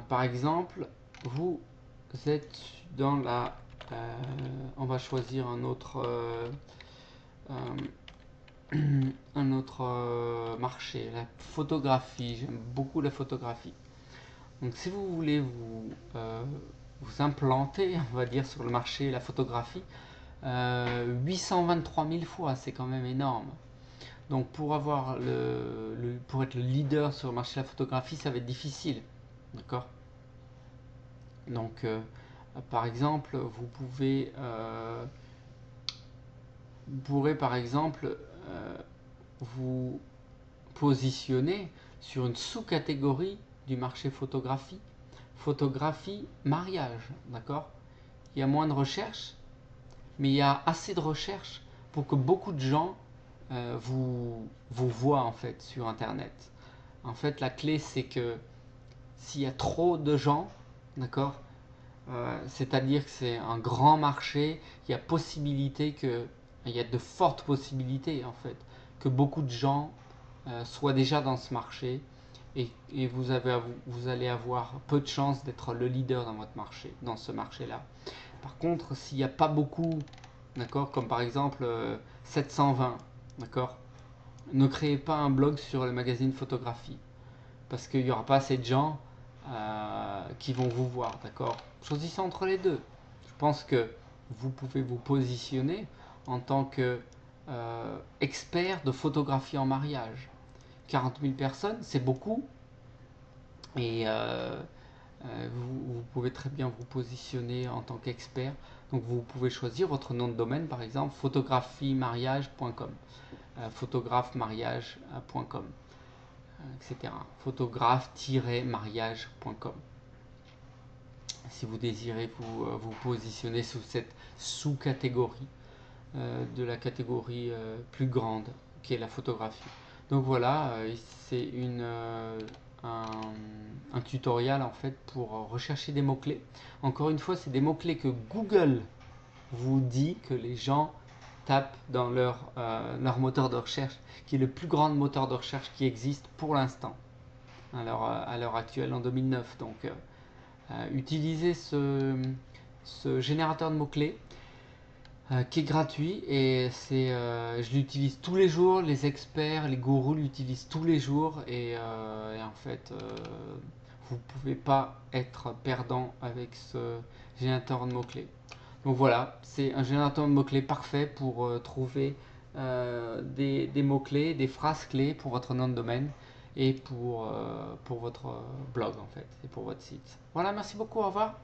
Par exemple, vous êtes dans la... on va choisir un autre marché, la photographie. J'aime beaucoup la photographie. Donc si vous voulez vous implanter, on va dire, sur le marché de la photographie, 823 000 fois, c'est quand même énorme. Donc pour pour être le leader sur le marché de la photographie, ça va être difficile. D'accord. Donc par exemple, vous pourrez par exemple vous positionner sur une sous-catégorie du marché photographie, photographie mariage, d'accord. Il y a moins de recherche, mais il y a assez de recherche pour que beaucoup de gens vous voient en fait sur internet. En fait, la clé c'est que s'il y a trop de gens, d'accord, c'est-à-dire que c'est un grand marché, il y a de fortes possibilités en fait que beaucoup de gens soient déjà dans ce marché et vous allez avoir peu de chances d'être le leader dans votre marché, dans ce marché-là. Par contre, s'il n'y a pas beaucoup, d'accord, comme par exemple 720, d'accord, ne créez pas un blog sur le magazine photographie parce qu'il n'y aura pas assez de gens qui vont vous voir, d'accord. Choisissez entre les deux. Je pense que vous pouvez vous positionner en tant que expert de photographie en mariage. 40 000 personnes, c'est beaucoup. Et vous pouvez très bien vous positionner en tant qu'expert. Donc vous pouvez choisir votre nom de domaine, par exemple photographiemariage.com, photographe-mariage.com, etc. Photographe-mariage.com. Si vous désirez vous positionner sous cette sous-catégorie de la catégorie plus grande qui est la photographie. Donc voilà, c'est un, un tutoriel en fait pour rechercher des mots-clés. Encore une fois, c'est des mots-clés que Google vous dit que les gens tapent dans leur moteur de recherche, qui est le plus grand moteur de recherche qui existe pour l'instant, à l'heure actuelle en 2009. Donc utilisez ce générateur de mots-clés qui est gratuit et je l'utilise tous les jours, les experts, les gourous l'utilisent tous les jours et en fait vous ne pouvez pas être perdant avec ce générateur de mots-clés. Donc voilà, c'est un générateur de mots-clés parfait pour trouver des mots-clés, des phrases clés pour votre nom de domaine et pour votre blog en fait et pour votre site. Voilà, merci beaucoup, au revoir.